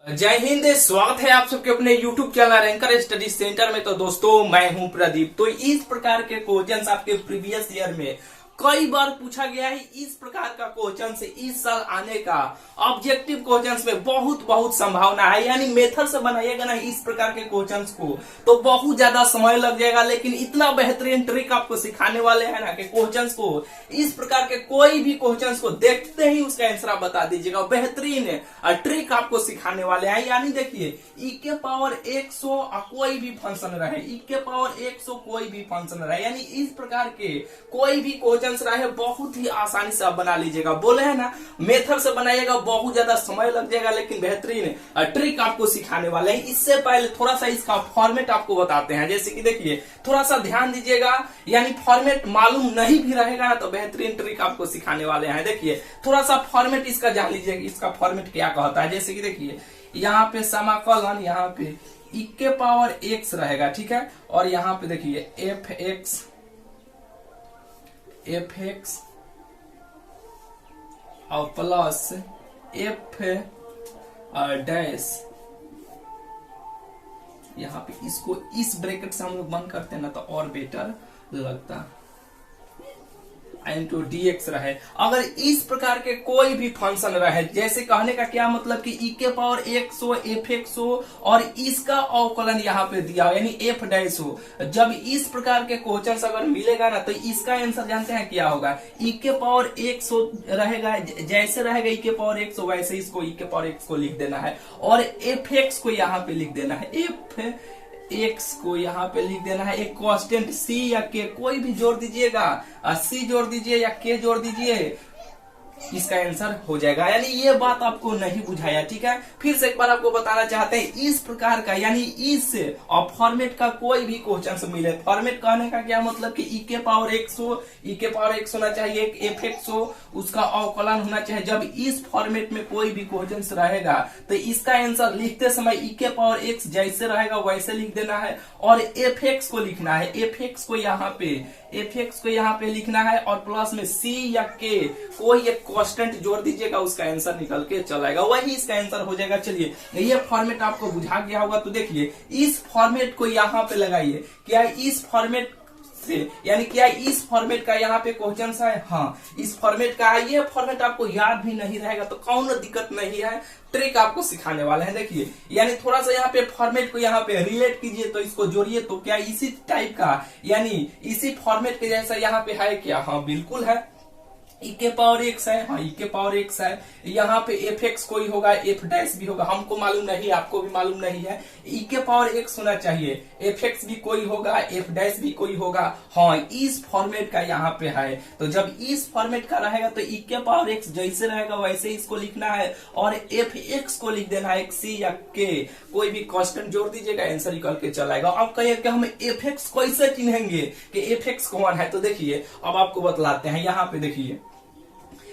जय हिंद। स्वागत है आप सबके अपने YouTube channel anchor study centre में। तो दोस्तों मैं हूं प्रदीप। तो इस प्रकार के क्वेश्चंस आपके प्रीवियस ईयर में कई बार पूछा गया है। इस प्रकार का क्वेश्चन से इस साल आने का ऑब्जेक्टिव क्वेश्चंस में बहुत संभावना है। यानी मेथड से बनाइएगा ना इस प्रकार के क्वेश्चंस को तो बहुत ज्यादा समय लग जाएगा, लेकिन इतना बेहतरीन ट्रिक आपको सिखाने वाले हैं ना कि क्वेश्चंस को इस प्रकार के कोई भी क्वेश्चंस को देखते ही उसका आंसर आप बता दीजिएगा। बेहतरीन ट्रिक आपको सिखाने वाले हैं। यानी देखिए ई के पावर 100 कोई भी फंक्शन रहे, ई के पावर 100 कोई भी फंक्शन रहे, यानी इस प्रकार के कोई भी क्वेश्चन रहे बहुत ही आसानी से आप बना लीजिएगा। बोले है ना मेथड से बनाइएगा बहुत ज्यादा समय लग जाएगा, लेकिन बेहतरीन ट्रिक आपको सिखाने वाले हैं। इससे पहले थोड़ा सा इसका फॉर्मेट आपको बताते हैं। जैसे कि देखिए थोड़ा सा ध्यान दीजिएगा, यानी फॉर्मेट मालूम नहीं भी रहेगा ना तो बेहतरीन ट्रिक आपको सिखाने वाले हैं। देखिए थोड़ा सा फॉर्मेट इसका जान लीजिएगा, इसका फॉर्मेट क्या कहता है। जैसे कि देखिए यहाँ पे समाकलन, यहाँ पे ई के पावर x रहेगा, ठीक है, और यहाँ पे देखिए एफ एक्स और प्लस एफ डैश, यहाँ पे इसको इस ब्रैकेट से हम लोग बंद करते हैं ना तो और बेटर लगता इंटू dx रहे। अगर इस प्रकार के कोई भी फंक्शन रहे, जैसे कहने का क्या मतलब कि ई के पावर 100 एफ एक्स हो और इसका अवकलन यहाँ पे दिया हो यानी एफ डैश हो, जब इस प्रकार के क्वेश्चन अगर मिलेगा ना तो इसका आंसर जानते हैं क्या होगा। ई के पावर 100 रहेगा, जैसे रहेगा ई के पावर 100 वैसे इसको ई के पावर x को लिख देना है और एफ एक्स को यहाँ पे लिख देना है, एफ एक्स को यहाँ पे लिख देना है। एक कांस्टेंट सी या के कोई भी जोड़ दीजिएगा, सी जोड़ दीजिए या के जोड़ दीजिए, इसका आंसर हो जाएगा। यानी ये बात आपको नहीं बुझाया, ठीक है। फिर से एक बार आपको बताना चाहते हैं इस प्रकार का यानी इस फॉर्मेट का कोई भी क्वेश्चन मिले, फॉर्मेट कहने का क्या मतलब कि ई के पावर 100, ई के पावर x होना चाहिए, एक एफ एक्स हो, उसका अवकलन होना चाहिए। जब इस फॉर्मेट में कोई भी क्वेश्चन रहेगा तो इसका आंसर लिखते समय ई के पावर x जैसे रहेगा वैसे लिख देना है और एफ एक्स को लिखना है, एफ एक्स को यहाँ पे लिखना है और प्लस में सी या के कोई एक कांस्टेंट जोड़ दीजिएगा, उसका आंसर निकल के चला आएगा, वही इसका आंसर हो जाएगा। चलिए ये फॉर्मेट आपको बुझा गया होगा तो देखिए इस फॉर्मेट को यहाँ पे लगाइए। क्या इस फॉर्मेट से यानी क्या इस फॉर्मेट का यहाँ पे क्वेश्चन है? हाँ इस फॉर्मेट का है। ये फॉर्मेट आपको याद भी नहीं रहेगा तो कौन दिक्कत नहीं है, ट्रिक आपको सिखाने वाले हैं। देखिए यानी थोड़ा सा यहाँ पे फॉर्मेट को यहाँ पे रिलेट कीजिए तो इसको जोड़िए तो क्या इसी टाइप का यानी इसी फॉर्मेट के जैसा यहाँ पे है क्या? हाँ बिल्कुल है, ई के पावर x है, हाँ ई के पावर x है। यहाँ पे एफ एक्स कोई होगा, एफ डैश भी होगा, हमको मालूम नहीं आपको भी मालूम नहीं है। ई के पावर x होना चाहिए, एफ एक्स भी कोई होगा, एफ डैश भी कोई होगा, हाँ इस फॉर्मेट का यहाँ पे है। तो जब इस फॉर्मेट का रहेगा तो ई के पावर x जैसे रहेगा वैसे इसको लिखना है और एफ एक्स को लिख देना है, सी या के कोई भी कांस्टेंट जोड़ दीजिएगा, आंसर निकल के चला आएगा। अब कहिए कि हम एफ एक्स कैसे चिन्हेंगे कि एफ एक्स कौन है, तो देखिए अब आपको बतलाते हैं। यहाँ पे देखिए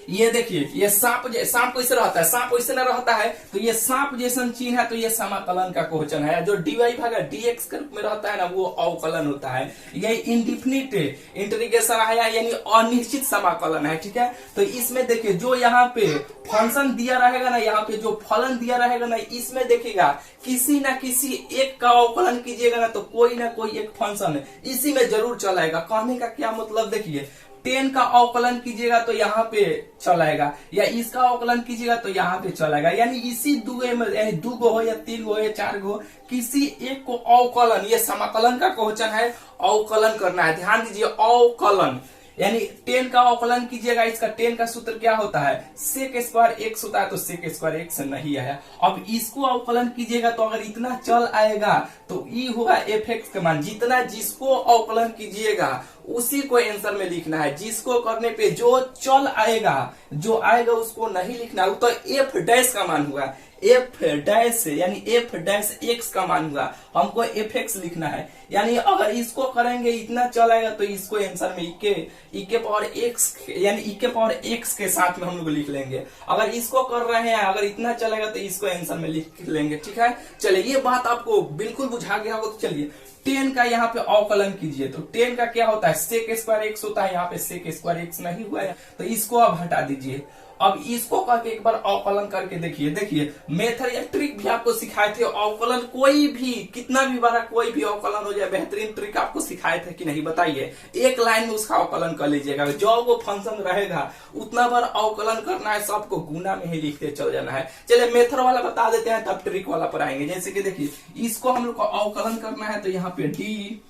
ये देखिए ये सांप कैसे रहता है, सांप वैसे ना रहता है तो ये सांप जैसा चिन्ह है तो ये समाकलन का क्वेश्चन है। जो dy भागा dx के रूप में रहता है ना वो अवकलन होता है। ये इंडिफिनिट इंटीग्रेशन है यानी अनिश्चित समाकलन है, ठीक है। तो इसमें देखिए जो यहाँ पे फंक्शन दिया रहेगा ना, यहाँ पे जो फलन दिया रहेगा ना, इसमें देखिएगा किसी ना किसी एक का अवकलन कीजिएगा ना तो कोई ना कोई एक फंक्शन इसी में जरूर चलाएगा। कहने का क्या मतलब देखिए 10 का अवकलन कीजिएगा तो यहाँ पे चलाएगा या इसका अवकलन कीजिएगा तो यहाँ पे चलाएगा। यानी इसी दुए में यानी 2 गो हो या 3 गो हो या 4 गो किसी एक को अवकलन, ये समाकलन का क्वेश्चन है, अवकलन करना है। ध्यान दीजिए अवकलन यानी 10 का अवकलन कीजिएगा, इसका 10 का सूत्र क्या होता है, सेक स्क्वायर x होता है तो सेक स्क्वायर x नहीं आया। अब इसको अवकलन कीजिएगा तो अगर इतना चल आएगा तो ई होगा एफ एक्स का मान। जितना जिसको अवकलन कीजिएगा उसी को आंसर में लिखना है, जिसको करने पे जो चल आएगा जो आएगा उसको नहीं लिखना है। तो एफ डैश का मान हुआ, एफ डैश यानी एफ डैश एक्स का मान हुआ, हमको एफ एक्स लिखना है। यानी अगर इसको करेंगे इतना चलाएगा तो इसको आंसर में ई के पावर एक्स यानी ई के पावर एक्स के साथ में हम लोग लिख लेंगे। अगर इसको कर रहे हैं अगर इतना चलेगा तो इसको आंसर में लिख लेंगे, ठीक है। चलिए ये बात आपको बिल्कुल बुझा गया होगा। तो चलिए 10 का यहाँ पे अवकलन कीजिए तो 10 का क्या होता है, सेक स्क्वायर एक्स होता है, यहाँ पे सेक स्क्वायर एक्स नहीं हुआ है तो इसको आप हटा दीजिए अब इसको करके एक बार अवकलन करके देखिए। देखिए मेथड या ट्रिक भी आपको सिखाए थे, अवकलन कोई भी कितना भी बड़ा कोई भी अवकलन हो जाए, बेहतरीन ट्रिक आपको सिखाए थे कि नहीं बताइए। एक लाइन में उसका अवकलन कर लीजिएगा, जो वो फंक्शन रहेगा उतना बार अवकलन करना है, सबको गुना में ही लिखते चल जाना है। चलिए मेथड वाला बता देते हैं तब ट्रिक वाला पर आएंगे। जैसे कि देखिए इसको हम लोग को अवकलन करना है तो यहाँ पे डी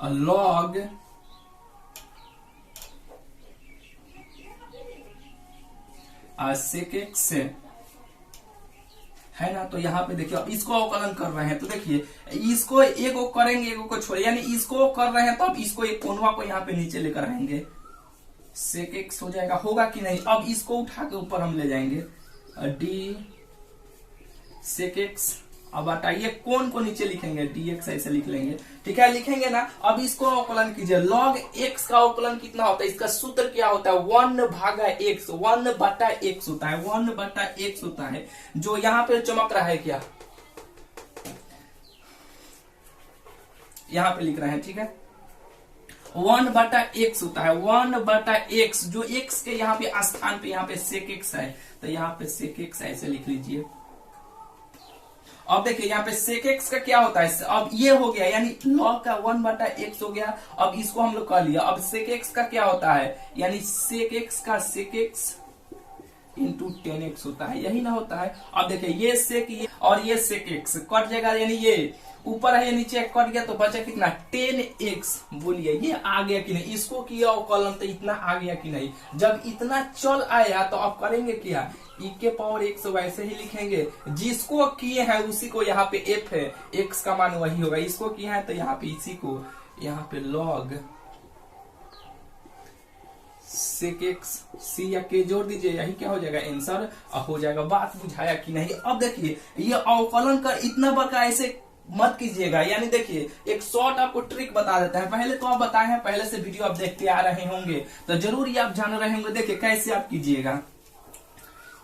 लॉग सेक एक्स है ना, तो यहाँ पे देखिए अब इसको अवकलन कर रहे हैं तो देखिए इसको एक को करेंगे एक को छोड़े, यानी इसको कर रहे हैं तो अब इसको एक कोनवा को यहाँ पे नीचे लेकर आएंगे, सेक एक्स हो जाएगा, होगा कि नहीं। अब इसको उठा के ऊपर हम ले जाएंगे डी सेक एक्स। अब हटाइए कौन को नीचे लिखेंगे, डी एक्स ऐसे लिख लेंगे, ठीक है लिखेंगे ना। अब इसको अवकलन कीजिए, लॉग एक्स का अवकलन कितना होता है, इसका सूत्र क्या होता है 1/x, 1/x होता है, 1/x होता है। जो यहाँ पे चमक रहा है क्या, यहाँ पे लिख रहे हैं, ठीक है 1/x होता है, 1/x जो x के यहाँ पे स्थान पे यहाँ पे सेक एक्स है तो यहाँ पे सेक एक्स ऐसे लिख लीजिए। अब देखिए यहाँ पे सेक एक्स का क्या होता है, अब ये हो गया यानी लॉग का 1/x हो गया। अब इसको हम लोग कर लिया, अब सेक एक्स का क्या होता है, यानी सेक एक्स का सेक एक्स इंटू 10x होता है, यही ना होता है। अब देखिए ये सेक ये और ये सेक एक्स कट जाएगा, यानी ये ऊपर है ये नीचे कट गया तो बचा कितना 10x। बोलिए ये आ गया कि नहीं, इसको किया अवकलन तो इतना आ गया कि नहीं। जब इतना चल आया तो अब करेंगे क्या, e के पावर x वैसे ही लिखेंगे, जिसको किए हैं उसी को यहाँ पे f है, x का मान वही होगा, इसको किया है तो यहाँ पे इसी को यहाँ पे log सेक एक्स सी या के जोड़ दीजिए, यही क्या हो जाएगा आंसर हो जाएगा। बात बुझाया कि नहीं। अब देखिए ये अवकलन का इतना बड़का ऐसे मत कीजिएगा, यानी देखिए एक शॉर्ट आपको ट्रिक बता देता है। पहले तो आप बताए हैं, पहले से वीडियो आप देखते आ रहे होंगे तो जरूर ये आप जान रहे होंगे। देखिए कैसे आप कीजिएगा,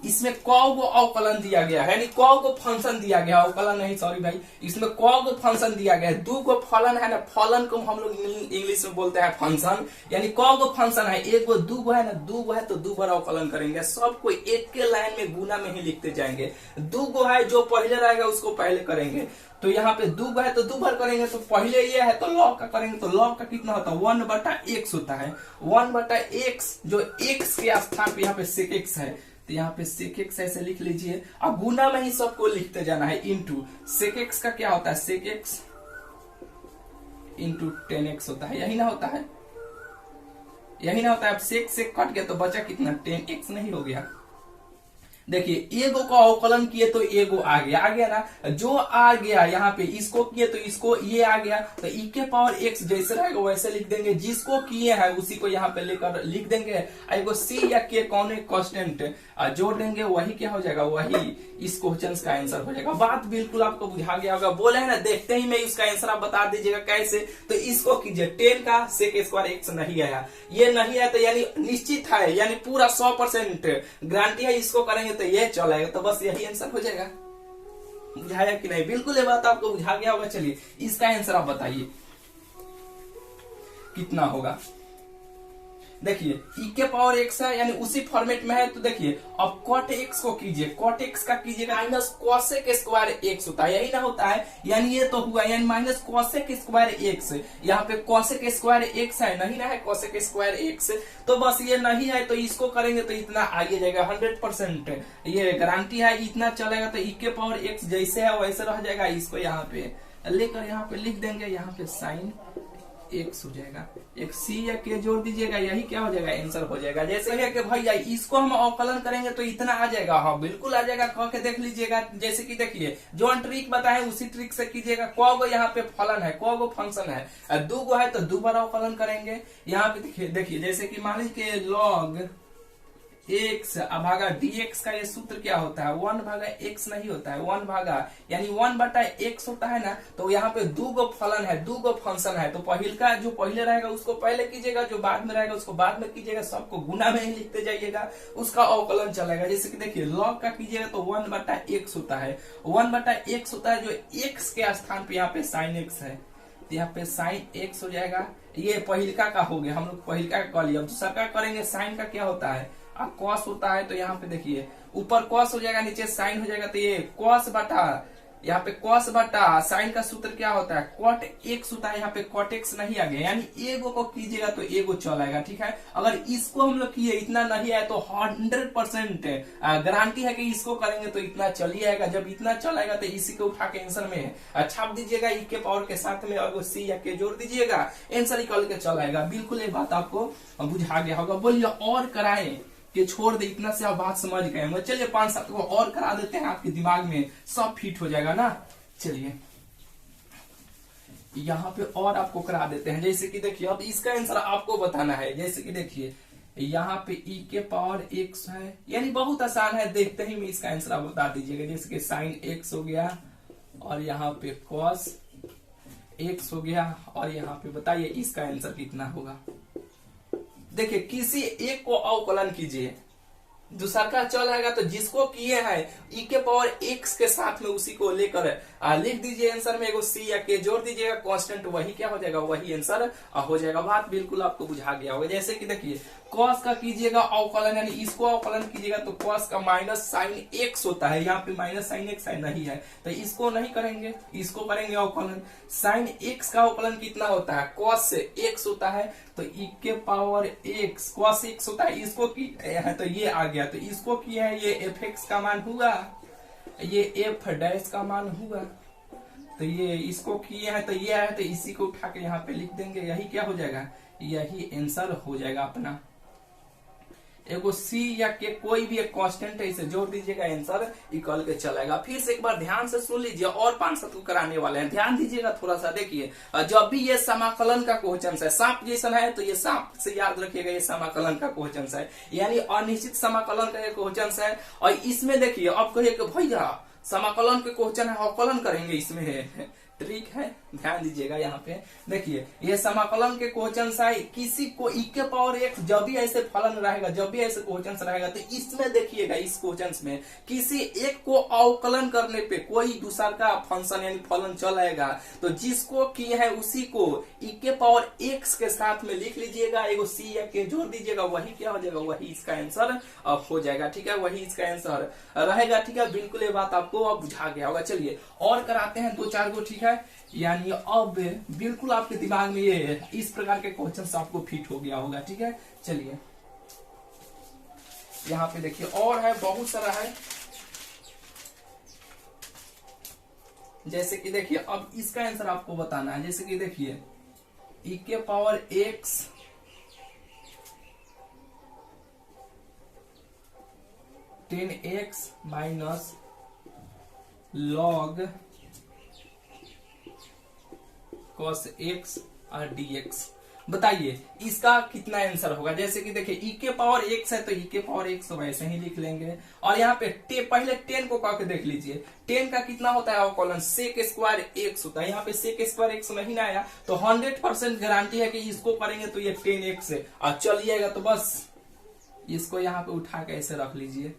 इसमें क को अवकलन दिया गया है, यानी क को फंक्शन दिया गया, अवकलन नहीं सॉरी भाई, इसमें क को फंक्शन दिया गया है, 2 को फलन है ना, फलन को हम लोग इंग्लिश में बोलते हैं फंक्शन, यानी क को फंक्शन है, 1 को 2 को है ना, 2 को है तो 2 बार अवकलन करेंगे, सबको एक के लाइन में गुना में ही लिखते जाएंगे। 2 को है जो पहले रहेगा उसको पहले करेंगे, तो यहाँ पे 2 है तो 2 बार करेंगे, तो पहले ये है तो लॉग का करेंगे तो लॉग का कितना होता है 1/x होता है, 1/x जो x के स्थान पे यहाँ पे सेक एक्स है तो यहाँ पे सेक एक्स ऐसे लिख लीजिए। अब गुना में ही सबको लिखते जाना है, इंटू सेक एक्स का क्या होता है, सेक एक्स इंटू 10x होता है, यही ना होता है, यही ना होता है। अब सेक सेक कट गया तो बचा कितना 10x नहीं हो गया। देखिए एगो को अवकलन किए तो एगो आ गया ना, जो आ गया यहाँ पे इसको किए तो इसको ये आ गया, तो e के पावर x जैसे रहेगा वैसे लिख देंगे, जिसको किए हैं उसी को यहाँ पे लेकर लिख देंगे। एगो c या k कौन कांस्टेंट जोड़ देंगे, वही क्या हो जाएगा, वही इस क्वेश्चन का आंसर हो जाएगा। बात बिल्कुल आपको बुझा गया होगा, बोले है ना देखते ही मैं इसका आंसर आप बता दीजिएगा कैसे। तो इसको कीजिए 10 का सेक स्क्वायर x नहीं आया, ये नहीं आया तो यानी निश्चित है, यानी पूरा 100% गारंटी है, इसको करेंगे तो ये चलेगा, तो बस यही आंसर हो जाएगा। बुझाया कि नहीं, बिल्कुल ये बात आपको बुझा गया होगा। चलिए इसका आंसर आप बताइए कितना होगा। देखिए e के पावर x है, यानी उसी फॉर्मेट में है, तो देखिए अब cot x को कीजिए, cot x का कीजिएगा माइनस cosec स्क्वायर x होता है, यही ना होता है, यानी ये तो हुआ यानी माइनस cosec स्क्वायर x, यहाँ पे cosec स्क्वायर x है, नहीं ना है cosec स्क्वायर x, तो बस ये नहीं है तो इसको करेंगे तो इतना आगे जाएगा 100%, ये गारंटी है, इतना चलेगा। तो e के पावर x जैसे है वैसे रह जाएगा, इसको यहाँ पे लेकर यहाँ पे लिख देंगे, यहाँ पे साइन x हो जाएगा, एक c या k जोड़ दीजिएगा, यही क्या हो जाएगा आंसर हो जाएगा। जैसे है कि भैया इसको हम अवकलन करेंगे तो इतना आ जाएगा, हाँ बिल्कुल आ जाएगा, कह के देख लीजिएगा। जैसे कि देखिए जो ट्रिक बताए उसी ट्रिक से कीजिएगा। क गो यहाँ पे फलन है, क गो फंक्शन है, 2 गो है तो 2 बार अवकलन करेंगे। यहाँ पे देखिए जैसे कि मान लीजिए log x भागा dx का ये सूत्र क्या होता है 1/x नहीं होता है, 1 भागा यानी 1/x होता है ना, तो यहाँ पे 2 गो फलन है, 2 गो फंक्शन है, तो पहिल का जो पहले रहेगा उसको पहले कीजिएगा, जो बाद में रहेगा उसको बाद में कीजिएगा, सबको गुना में ही लिखते जाइएगा, उसका अवकलन चलेगा। जैसे कि देखिए log का कीजिएगा तो 1/x होता है, 1/x होता है, जो x के स्थान पे यहाँ पे sin x है, तो यहाँ पे साइन एक्स हो जाएगा। ये पहिलका का हो गया, हम लोग पहिलका का कर लिया। अब दूसरा का करेंगे, साइन का क्या होता है, कॉस होता है। तो यहाँ पे देखिए ऊपर कॉस हो जाएगा, नीचे साइन हो जाएगा। तो ये कॉस बटा, यहाँ पे कॉस बटा साइन का सूत्र क्या होता है, कॉट एक्स होता है। यहाँ पे कॉट एक्स नहीं आ गया, यानी एगो को कीजिएगा तो एगो चल आएगा, ठीक है। अगर इसको हम लोग किए इतना नहीं आए तो 100% गारंटी है कि इसको करेंगे तो इतना चल ही आएगा। जब इतना चल आएगा तो इसी को उठा के आंसर में छाप दीजिएगा, ई के पावर के साथ में और सी या के जोड़ दीजिएगा, आंसर निकल के चल आएगा। बिल्कुल ये बात आपको बुझा गया होगा। बोलिए और कराएं कि छोड़ दे, इतना से आप बात समझ गए होंगे। चलिए 5-7 को और करा देते हैं, आपके दिमाग में सब फिट हो जाएगा ना। चलिए यहाँ पे और आपको करा देते हैं। जैसे कि देखिए अब इसका आंसर आपको बताना है। जैसे कि देखिए यहाँ पे ई के पावर एक्स है, यानी बहुत आसान है, देखते ही में इसका आंसर आप बता दीजिएगा। जैसे कि साइन एक्स हो गया और यहाँ पे कॉस एक्स हो गया, और यहाँ पे बताइए इसका आंसर कितना होगा। देखिए किसी एक को अवकलन कीजिए, दूसरा का चल आएगा तो जिसको किए हैं ई के पावर एक्स के साथ में उसी को लेकर लिख दीजिए आंसर में, एगो सी या के जोड़ दीजिएगा, कांस्टेंट वही क्या हो जाएगा, वही आंसर हो जाएगा। बात बिल्कुल आपको बुझा गया होगा। जैसे कि देखिए कॉस का कीजिएगा अवकलन, यानी इसको अवकलन कीजिएगा तो कॉस का माइनस साइन एक्स होता है। यहाँ पे माइनस साइन एक्स नहीं है तो इसको नहीं करेंगे, इसको करेंगे अवकलन। साइन एक्स का अवकलन कितना होता है, कॉस से एक्स होता है तो ई के पावर एक्स कॉस एक्स होता है। इसको की है तो ये आ गया, तो इसको किया है, ये एफ एक्स का मान हुआ, ये एफ डैश का मान हुआ, तो ये इसको किए हैं तो ये आया, तो इसी को उठा के यहाँ पे लिख देंगे। यही क्या हो जाएगा, यही आंसर हो जाएगा अपना। एगो सी या के कोई भी एक कांस्टेंट है, इसे जोड़ दीजिएगा, आंसर इक्वल के चलेगा। फिर से एक बार ध्यान से सुन लीजिए, और 5-7 को कराने वाले हैं, ध्यान दीजिएगा थोड़ा सा। देखिए जब भी ये समाकलन का क्वेश्चन है, सांप जैसा है तो ये सांप से याद रखिएगा, ये समाकलन का क्वेश्चन है, यानी अनिश्चित समाकलन का क्वेश्चन है। और इसमें देखिए अब कहिए कि भैया समाकलन के क्वेश्चन है, अवकलन करेंगे, इसमें है ट्रिक है, ध्यान दीजिएगा। यहाँ पे देखिए ये समाकलन के क्वेश्चन है, किसी को ई के पावर एक्स जब भी ऐसे फलन रहेगा, जब भी ऐसे क्वेश्चन रहेगा तो इसमें देखिएगा, इस क्वेश्चन में किसी एक को अवकलन करने पे कोई दूसरा का फंक्शन यानी फलन चल आएगा, तो जिसको किए है उसी को ई के पावर एक्स के साथ में लिख लीजिएगा, एगो सी या के जोड़ दीजिएगा, वही क्या हो जाएगा, वही इसका आंसर हो जाएगा, ठीक है, वही इसका आंसर रहेगा, ठीक है। बिल्कुल ये बात आपको अब बुझा गया होगा। चलिए और कराते हैं 2-4 गो, ठीक है। यानी अब बिल्कुल आपके दिमाग में ये इस प्रकार के क्वेश्चन आपको फिट हो गया होगा, ठीक है। चलिए यहाँ पे देखिए और है, बहुत सारा है। जैसे कि देखिए अब इसका आंसर आपको बताना है। जैसे कि देखिए ई के power x ten x minus log cos x और dx, बताइए इसका कितना आंसर होगा। जैसे कि देखिए ई के पावर x है तो ई के पावर x वैसे ही लिख लेंगे, और यहाँ पे पहले 10 को करके देख लीजिए, 10 का कितना होता है अवकलन, sec स्क्वायर x होता है। यहाँ पे sec स्क्वायर x नहीं आया तो 100% गारंटी है कि इसको करेंगे तो ये 10x है और चल जाएगा, तो बस इसको यहाँ पे उठा के ऐसे रख लीजिए,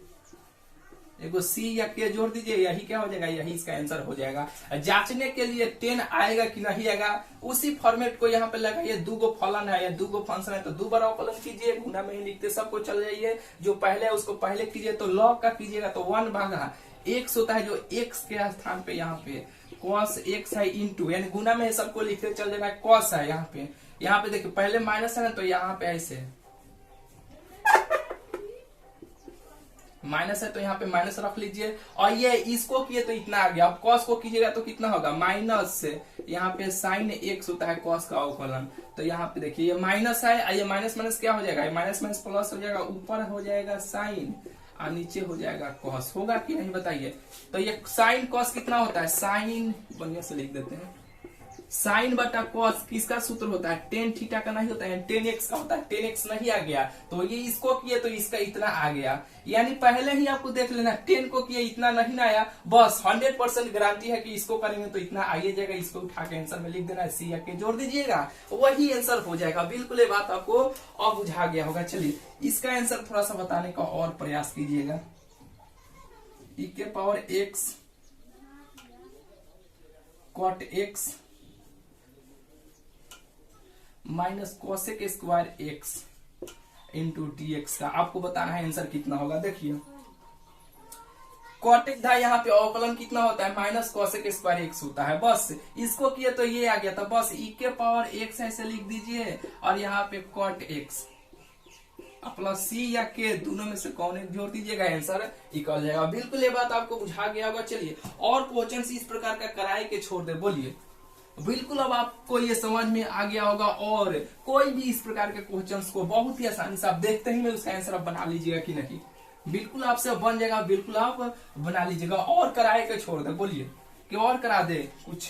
एगो सी या के जोड़ दीजिए, यही क्या हो जाएगा, यही इसका आंसर हो जाएगा। जांचने के लिए 10 आएगा कि नहीं आएगा, उसी फॉर्मेट को यहाँ पे लगाइए, 2 गो फलन है या 2 गो फंक्शन है तो 2 बार अवकलन कीजिए, गुना में ही लिखते सबको चल जाइए। जो पहले है उसको पहले कीजिए, तो लॉग का कीजिएगा तो 1/x होता है, जो x के स्थान पे यहाँ पे cos x है इंटू, यानी गुना में सबको लिखते चल जाएगा, cos है यहाँ पे देखिए पहले माइनस है ना तो यहाँ पे ऐसे माइनस है तो यहाँ पे माइनस रख लीजिए, और ये इसको किए तो इतना आ गया। अब कॉस को कीजिएगा तो कितना होगा, माइनस से यहाँ पे साइन एक्स होता है कॉस का अवकलन, तो यहाँ पे देखिए ये माइनस है, ये माइनस माइनस क्या हो जाएगा, माइनस माइनस प्लस हो जाएगा, ऊपर हो जाएगा साइन और नीचे हो जाएगा कॉस, होगा कि नहीं बताइए। तो ये साइन कॉस कितना होता है, साइन बढ़िया से लिख देते हैं, साइन बटा कॉस किसका सूत्र होता है, टेन थीटा का नहीं होता है, 10x का होता है, 10x नहीं आ गया तो ये इसको किए तो इसका इतना आ गया, यानी पहले ही आपको देख लेना, 10 को किए इतना नहीं आया, बस 100% गारंटी है कि इसको करेंगे तो इतना आइए जाएगा, इसको उठा के आंसर में लिख देना, सी या के जोड़ दीजिएगा, वही आंसर हो जाएगा। बिल्कुल ये बात आपको अब बुझा गया होगा। चलिए इसका आंसर थोड़ा सा बताने का और प्रयास कीजिएगा। ई के power x cot x minus cosec square x into d x का आपको बताना है आंसर कितना होगा। देखिए कॉटेक था, यहाँ पे अवकलन कितना होता है माइनस कोसेक स्क्वायर एक्स होता है। बस इसको किए तो ये आ गया था, बस ई के पावर एक्स ऐसे लिख दीजिए और यहाँ पे कॉट एक्स प्लस सी या के दोनों में से कौन एक जोड़ दीजिएगा, आंसर निकल जाएगा। बिल्कुल ये बात आपको बुझा गया होगा। चलिए और क्वेश्चन इस प्रकार का कराए के छोड़ दे, बोलिए। बिल्कुल अब आपको ये समझ में आ गया होगा और कोई भी इस प्रकार के क्वेश्चंस को बहुत ही आसानी से आप देखते ही में उसका आंसर आप बना लीजिएगा कि नहीं। बिल्कुल आपसे बन जाएगा, बिल्कुल आप बना लीजिएगा। और कराए के छोड़ दे, बोलिए कि और करा दे कुछ।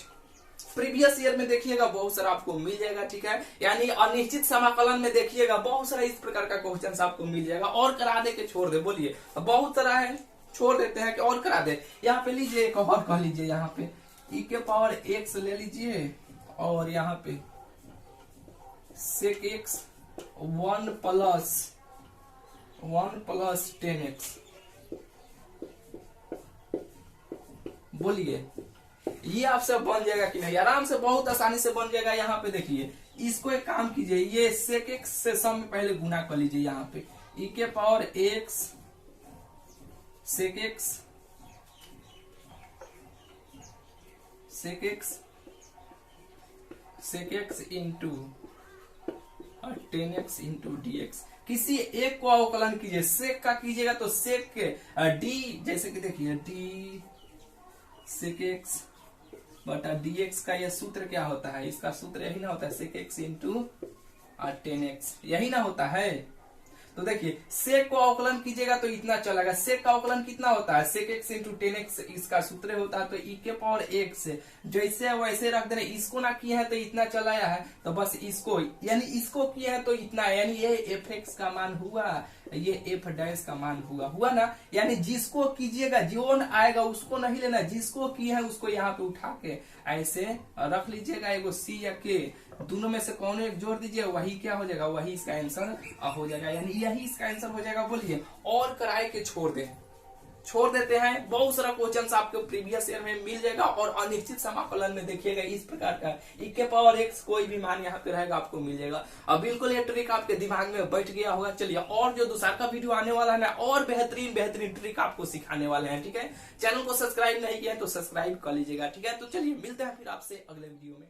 प्रीवियस ईयर में देखिएगा बहुत सारा आपको मिल जाएगा, ठीक है। यानी अनिश्चित समाकलन में देखिएगा बहुत सारा इस प्रकार का क्वेश्चन आपको मिल जाएगा। और करा दे के छोड़ दे, बोलिए। बहुत सारा है, छोड़ देते हैं कि और करा दे। यहाँ पे लीजिए एक और कह लीजिए, यहाँ पे ई के पावर एक्स ले लीजिए और यहाँ पे सेक एक्स 1 प्लस 10x, बोलिए ये आपसे बन जाएगा कि नहीं। आराम से बहुत आसानी से बन जाएगा। यहाँ पे देखिए इसको एक काम कीजिए, ये सेक एक्स से सम में पहले गुना कर लीजिए। यहाँ पे ई के power x sec x into 10x into dx। किसी एक को अवकलन कीजिए, सेक का कीजिएगा तो सेक के डी, जैसे कि देखिए डी सेक एक्स बटा dx का यह सूत्र क्या होता है, इसका सूत्र यही ना होता है, सेक एक्स इंटू 10x, यही ना होता है। तो देखिए सेक को अवकलन कीजिएगा तो इतना चलेगा। सेक का अवकलन कितना होता है, सेक एक्स इंटू 10x इसका सूत्र होता है। तो ई के पावर एक्स जैसे वैसे रख देना। इसको ना किए हैं तो इतना चलाया है, तो बस इसको यानी इसको किए हैं तो इतना, यानी ये एफ एक्स का मान हुआ, ये एफ डैश का मान हुआ ना। यानी जिसको कीजिएगा जो आएगा उसको नहीं लेना, जिसको किए हैं उसको यहाँ पे उठा के ऐसे रख लीजिएगा। एगो सी या के दोनों में से कौन एक जोड़ दीजिए, वही क्या हो जाएगा, वही इसका आंसर हो जाएगा। यानी यही इसका आंसर हो जाएगा। बोलिए और कराए के छोड़ देते हैं। बहुत सारा क्वेश्चन आपको प्रीवियस ईयर में मिल जाएगा। और अनिश्चित समाकलन में देखिएगा इस प्रकार का ई के पावर एक्स कोई भी मान यहाँ पे रहेगा आपको मिल जाएगा। अब बिल्कुल ये ट्रिक आपके दिमाग में बैठ गया होगा। चलिए और जो दूसरा का वीडियो आने वाला है ना, और बेहतरीन ट्रिक आपको सिखाने वाले हैं, ठीक है। चैनल को सब्सक्राइब नहीं किया तो सब्सक्राइब कर लीजिएगा, ठीक है। तो चलिए मिलते हैं फिर आपसे अगले वीडियो में।